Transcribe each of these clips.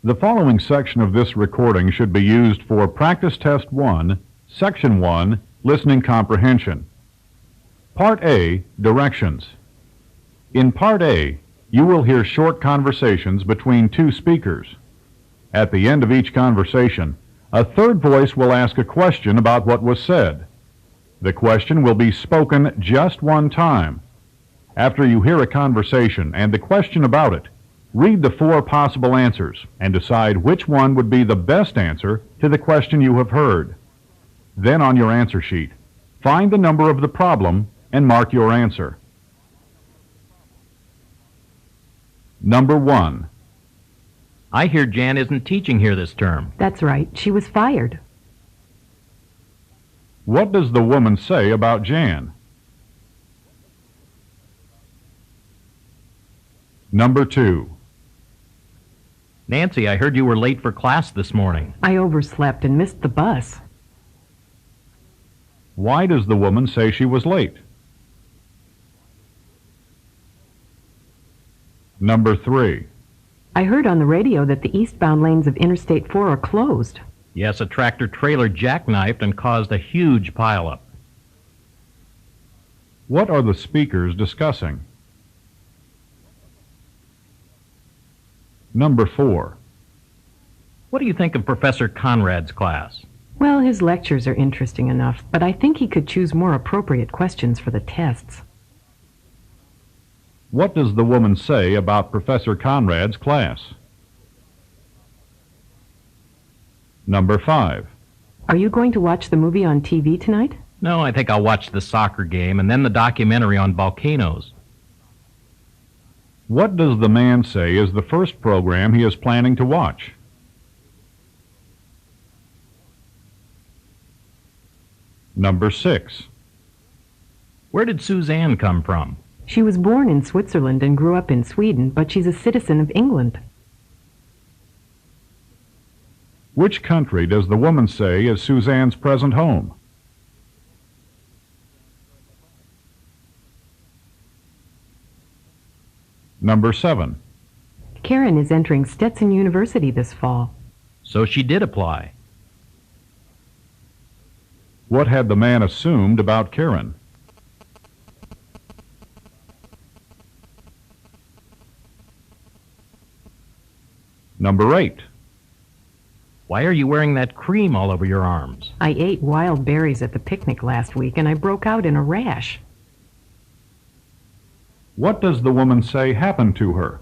The following section of this recording should be used for Practice Test 1, Section 1, Listening Comprehension. Part A, Directions. In Part A, you will hear short conversations between two speakers. At the end of each conversation, a third voice will ask a question about what was said. The question will be spoken just one time. After you hear a conversation and the question about it, read the 4 possible answers and decide which one would be the best answer to the question you have heard. Then on your answer sheet, find the number of the problem and mark your answer. Number 1. I hear Jan isn't teaching here this term. That's right. She was fired. What does the woman say about Jan? Number 2. Nancy, I heard you were late for class this morning. I overslept and missed the bus. Why does the woman say she was late? Number 3. I heard on the radio that the eastbound lanes of Interstate 4 are closed. Yes, a tractor-trailer jackknifed and caused a huge pileup. What are the speakers discussing? Number 4. What do you think of Professor Conrad's class? Well, his lectures are interesting enough, but I think he could choose more appropriate questions for the tests. What does the woman say about Professor Conrad's class? Number 5. Are you going to watch the movie on TV tonight? No, I think I'll watch the soccer game and then the documentary on volcanoes. What does the man say is the first program he is planning to watch? Number 6. Where did Suzanne come from? She was born in Switzerland and grew up in Sweden, but she's a citizen of England. Which country does the woman say is Suzanne's present home? Number 7. Karen is entering Stetson University this fall. So she did apply. What had the man assumed about Karen? Number 8. Why are you wearing that cream all over your arms? I ate wild berries at the picnic last week and I broke out in a rash. What does the woman say happened to her?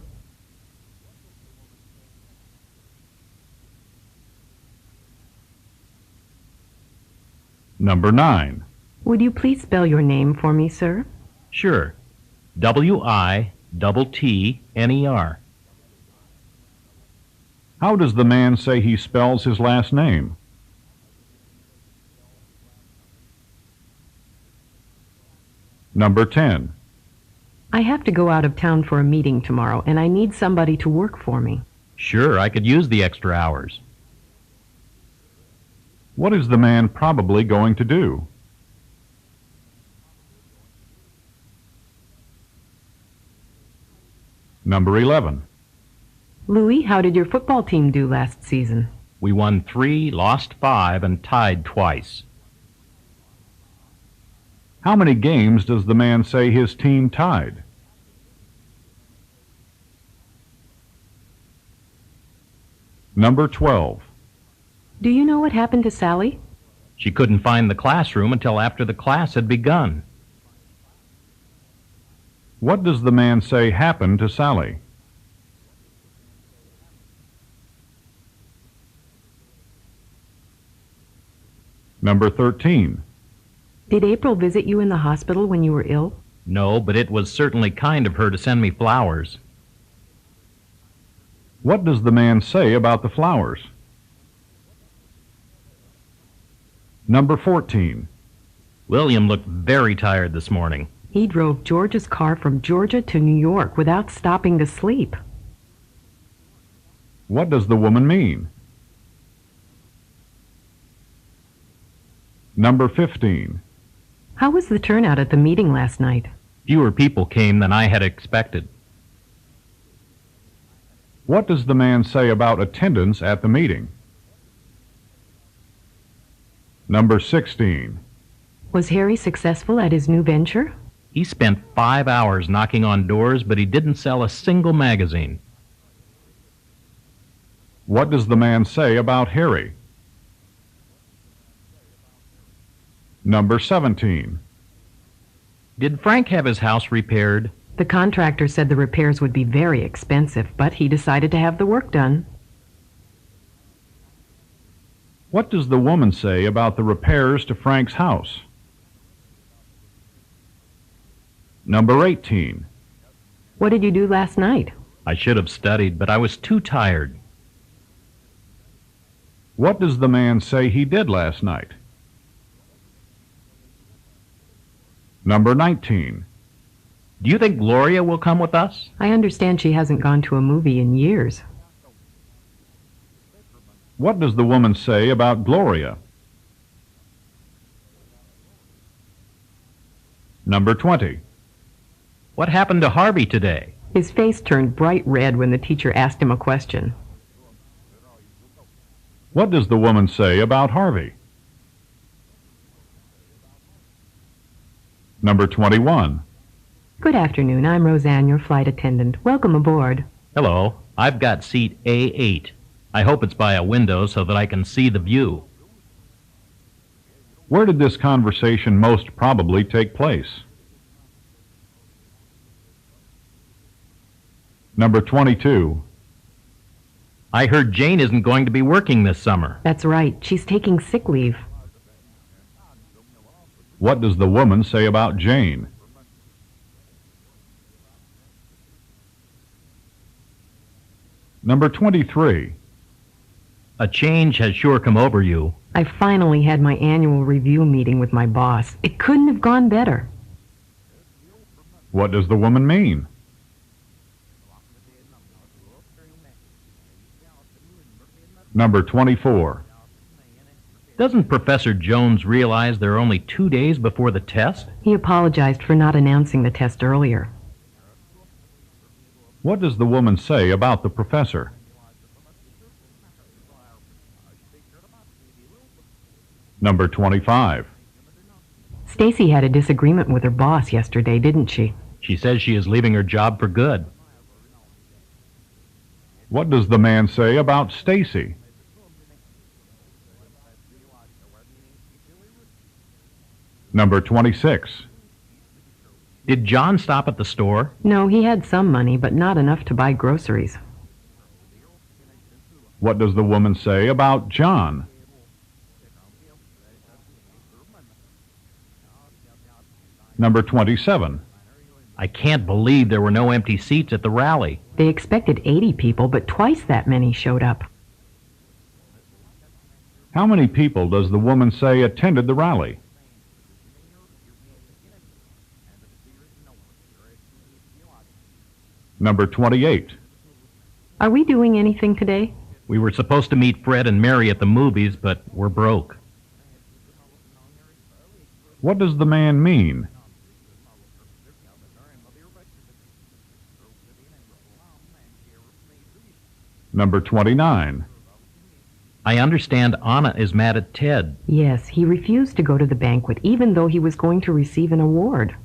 Number 9. Would you please spell your name for me, sir? Sure. Wittner. How does the man say he spells his last name? Number 10. I have to go out of town for a meeting tomorrow, and I need somebody to work for me. Sure, I could use the extra hours. What is the man probably going to do? Number 11. Louis, how did your football team do last season? We won 3, lost 5, and tied twice. How many games does the man say his team tied? Number 12. Do you know what happened to Sally? She couldn't find the classroom until after the class had begun. What does the man say happened to Sally? Number 13. Did April visit you in the hospital when you were ill? No, but it was certainly kind of her to send me flowers. What does the man say about the flowers? Number 14. William looked very tired this morning. He drove George's car from Georgia to New York without stopping to sleep. What does the woman mean? Number 15. How was the turnout at the meeting last night? Fewer people came than I had expected. What does the man say about attendance at the meeting? Number 16. Was Harry successful at his new venture? He spent 5 hours knocking on doors, but he didn't sell a single magazine. What does the man say about Harry? Number 17. Did Frank have his house repaired? The contractor said the repairs would be very expensive, but he decided to have the work done. What does the woman say about the repairs to Frank's house? Number 18. What did you do last night? I should have studied, but I was too tired. What does the man say he did last night? Number 19. Do you think Gloria will come with us? I understand she hasn't gone to a movie in years. What does the woman say about Gloria? Number 20. What happened to Harvey today? His face turned bright red when the teacher asked him a question. What does the woman say about Harvey? Number 21. Good afternoon. I'm Roseanne, your flight attendant. Welcome aboard. Hello, I've got seat A8. I hope it's by a window so that I can see the view. Where did this conversation most probably take place? Number 22. I heard Jane isn't going to be working this summer. That's right. She's taking sick leave. What does the woman say about Jane? Number 23. A change has sure come over you. I finally had my annual review meeting with my boss. It couldn't have gone better. What does the woman mean? Number 24. Doesn't Professor Jones realize there are only 2 days before the test? He apologized for not announcing the test earlier. What does the woman say about the professor? Number 25. Stacy had a disagreement with her boss yesterday, didn't she? She says she is leaving her job for good. What does the man say about Stacy? Number 26. Did John stop at the store? No, he had some money, but not enough to buy groceries. What does the woman say about John? Number 27. I can't believe there were no empty seats at the rally. They expected 80 people, but twice that many showed up. How many people does the woman say attended the rally? Number 28. Are we doing anything today? We were supposed to meet Fred and Mary at the movies, but we're broke. What does the man mean? Number 29. I understand Anna is mad at Ted. Yes, he refused to go to the banquet, even though he was going to receive an award.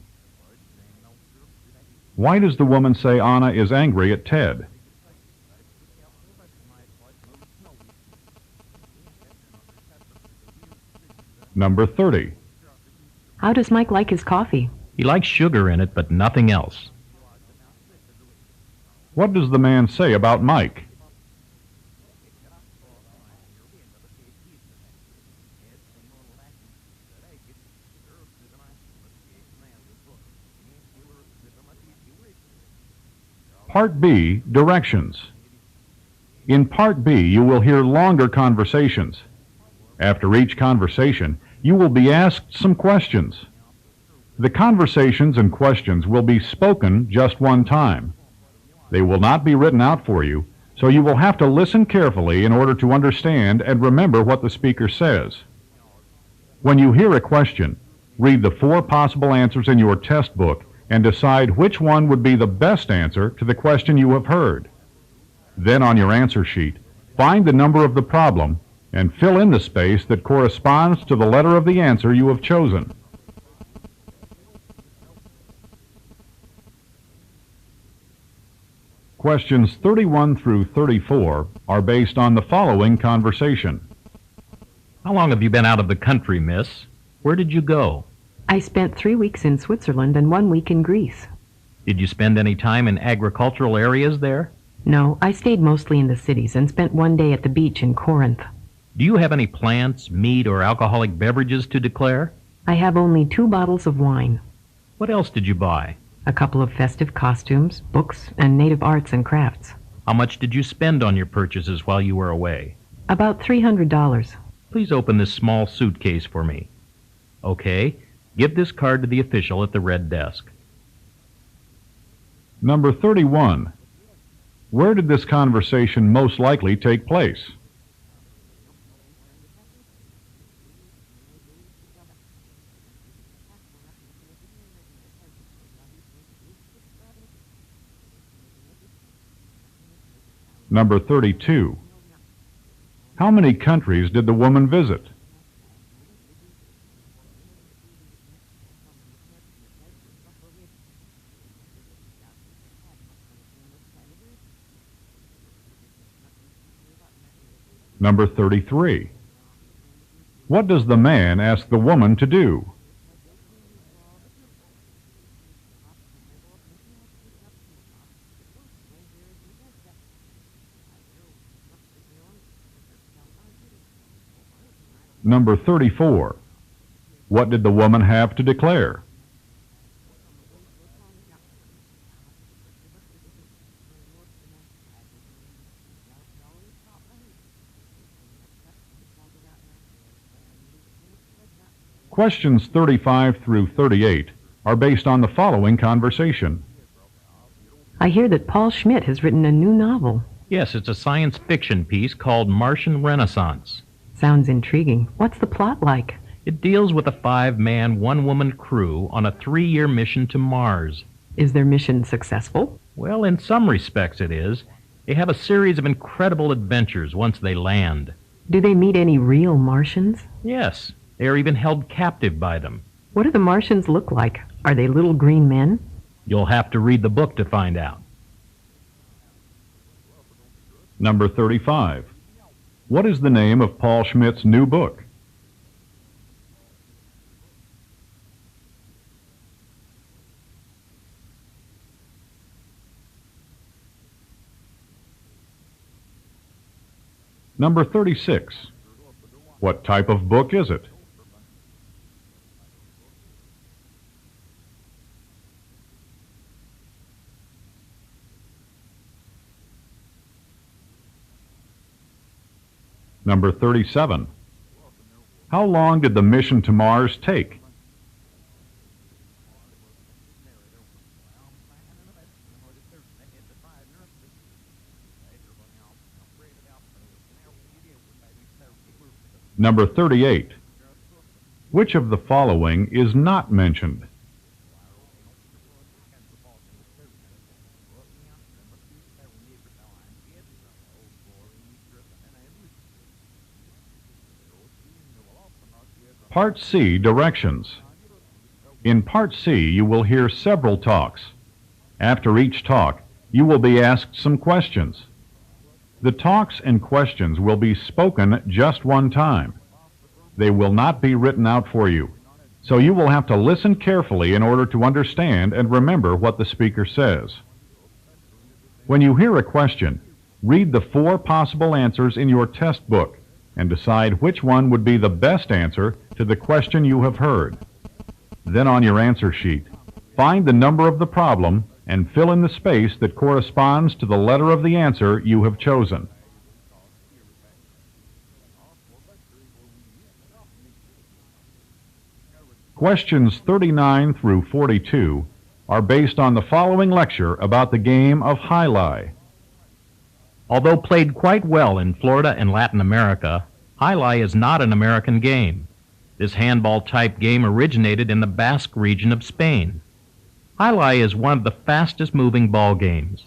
Why does the woman say Anna is angry at Ted? Number 30. How does Mike like his coffee? He likes sugar in it, but nothing else. What does the man say about Mike? Part B, directions. In Part B, you will hear longer conversations. After each conversation, you will be asked some questions. The conversations and questions will be spoken just one time. They will not be written out for you, so you will have to listen carefully in order to understand and remember what the speaker says. When you hear a question, read the 4 possible answers in your test book and decide which one would be the best answer to the question you have heard. Then on your answer sheet, find the number of the problem and fill in the space that corresponds to the letter of the answer you have chosen. Questions 31 through 34 are based on the following conversation. How long have you been out of the country, miss? Where did you go? I spent 3 weeks in Switzerland and 1 week in Greece. Did you spend any time in agricultural areas there? No, I stayed mostly in the cities and spent 1 day at the beach in Corinth. Do you have any plants, meat, or alcoholic beverages to declare? I have only 2 bottles of wine, What else did you buy? a couple of festive costumes, books, and native arts and crafts. How much did you spend on your purchases while you were away? About $300. Please open this small suitcase for me. Okay, give this card to the official at the red desk. Number 31. Where did this conversation most likely take place? Number 32. How many countries did the woman visit? Number 33. What does the man ask the woman to do? Number 34. What did the woman have to declare? Questions 35 through 38 are based on the following conversation. I hear that Paul Schmidt has written a new novel. Yes, it's a science fiction piece called Martian Renaissance. Sounds intriguing. What's the plot like? It deals with a 5-man, 1-woman crew on a 3-year mission to Mars. Is their mission successful? Well, in some respects it is. They have a series of incredible adventures once they land. Do they meet any real Martians? Yes, they are even held captive by them. What do the Martians look like? Are they little green men? You'll have to read the book to find out. Number 35. What is the name of Paul Schmidt's new book? Number 36. What type of book is it? Number 37. How long did the mission to Mars take? Number 38. Which of the following is not mentioned? Part C, Directions. In Part C, you will hear several talks. After each talk, you will be asked some questions. The talks and questions will be spoken just one time. They will not be written out for you, so you will have to listen carefully in order to understand and remember what the speaker says. When you hear a question, read the 4 possible answers in your test book and decide which one would be the best answer to the question you have heard. Then on your answer sheet, find the number of the problem and fill in the space that corresponds to the letter of the answer you have chosen. Questions 39 through 42 are based on the following lecture about the game of Jai-Alai. Although played quite well in Florida and Latin America, Jai-Alai is not an American game. This handball-type game originated in the Basque region of Spain. Jai-Alai is one of the fastest-moving ball games.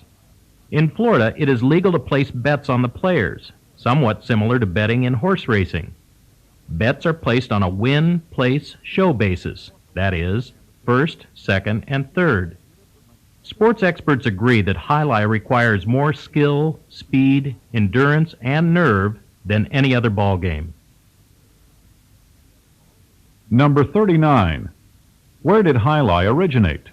In Florida, it is legal to place bets on the players, somewhat similar to betting in horse racing. Bets are placed on a win, place, show basis, that is, first, second, and third. Sports experts agree that jai-alai requires more skill, speed, endurance, and nerve than any other ball game. Number 39. Where did jai-alai originate?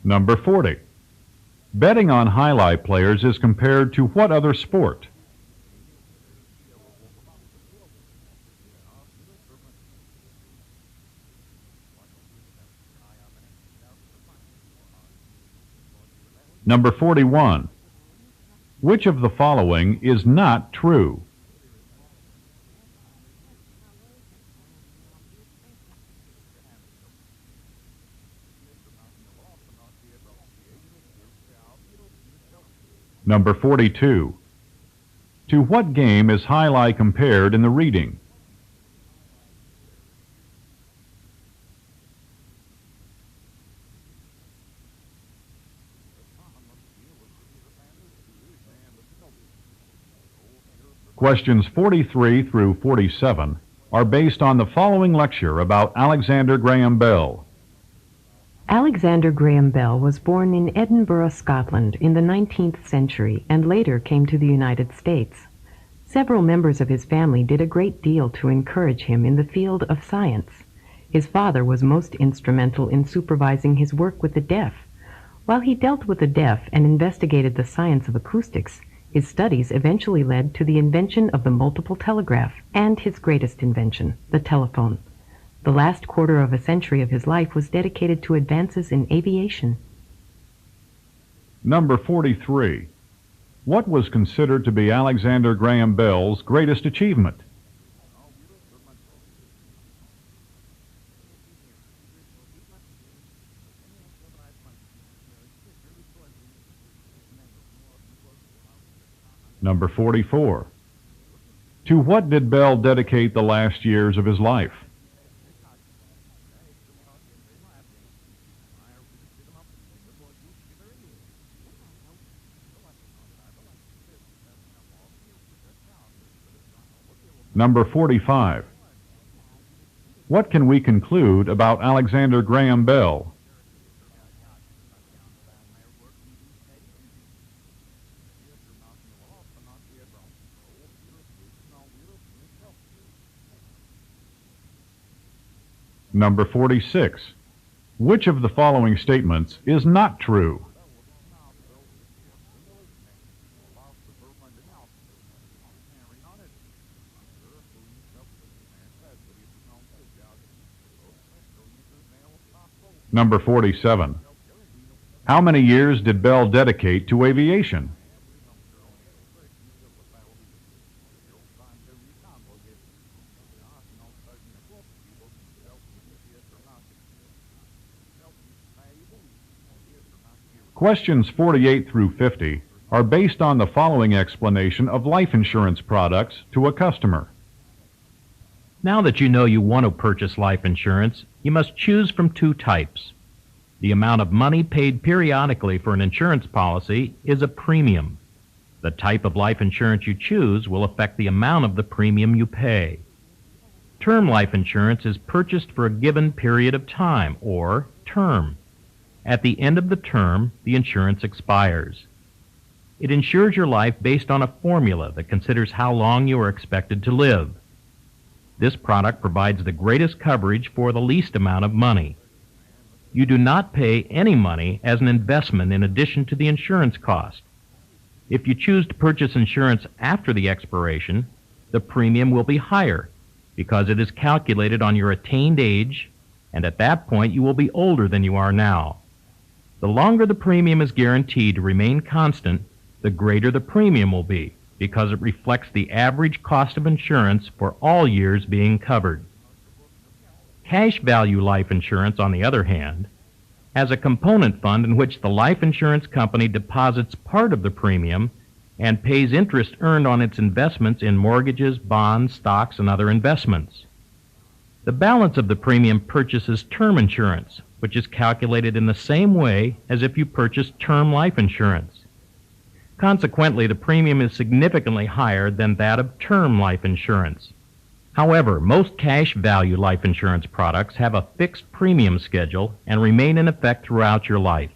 Number 40. Betting on jai-alai players is compared to what other sport? Number 41. Which of the following is not true? Number 42. To what game is jai-alai compared in the reading? Questions 43 through 47 are based on the following lecture about Alexander Graham Bell. Alexander Graham Bell was born in Edinburgh, Scotland in the 19th century and later came to the United States. Several members of his family did a great deal to encourage him in the field of science. His father was most instrumental in supervising his work with the deaf. While he dealt with the deaf and investigated the science of acoustics, his studies eventually led to the invention of the multiple telegraph and his greatest invention, the telephone. The last quarter of a century of his life was dedicated to advances in aviation. Number 43. What was considered to be Alexander Graham Bell's greatest achievement? Number 44. To what did Bell dedicate the last years of his life? Number 45. What can we conclude about Alexander Graham Bell? Number 46. Which of the following statements is not true? Number 47. How many years did Bell dedicate to aviation? Questions 48 through 50 are based on the following explanation of life insurance products to a customer. Now that you know you want to purchase life insurance, you must choose from two types. The amount of money paid periodically for an insurance policy is a premium. The type of life insurance you choose will affect the amount of the premium you pay. Term life insurance is purchased for a given period of time, or term. At the end of the term, the insurance expires. It insures your life based on a formula that considers how long you are expected to live. This product provides the greatest coverage for the least amount of money. You do not pay any money as an investment in addition to the insurance cost. If you choose to purchase insurance after the expiration, the premium will be higher because it is calculated on your attained age, and at that point you will be older than you are now. The longer the premium is guaranteed to remain constant, the greater the premium will be, because it reflects the average cost of insurance for all years being covered. Cash value life insurance, on the other hand, has a component fund in which the life insurance company deposits part of the premium and pays interest earned on its investments in mortgages, bonds, stocks, and other investments. The balance of the premium purchases term insurance, which is calculated in the same way as if you purchased term life insurance. Consequently, the premium is significantly higher than that of term life insurance. However, most cash value life insurance products have a fixed premium schedule and remain in effect throughout your life.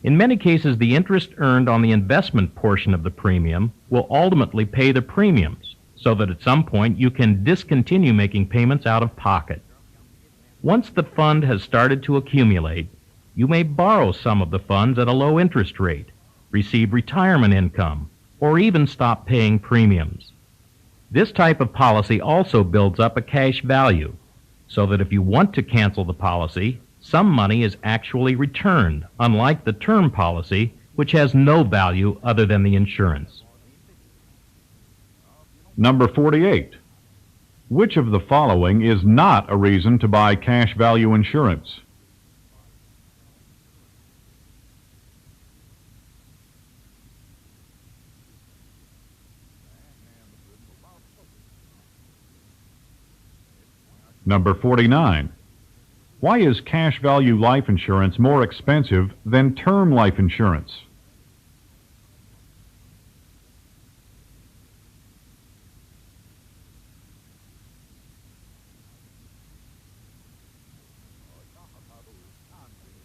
In many cases, the interest earned on the investment portion of the premium will ultimately pay the premiums, so that at some point you can discontinue making payments out of pocket. Once the fund has started to accumulate, you may borrow some of the funds at a low interest rate, receive retirement income, or even stop paying premiums. This type of policy also builds up a cash value, so that if you want to cancel the policy, some money is actually returned, unlike the term policy, which has no value other than the insurance. Number 48. Which of the following is not a reason to buy cash value insurance? Number 49. Why is cash value life insurance more expensive than term life insurance?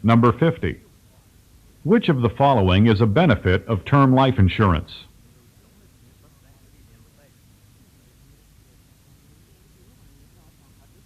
Number 50. Which of the following is a benefit of term life insurance?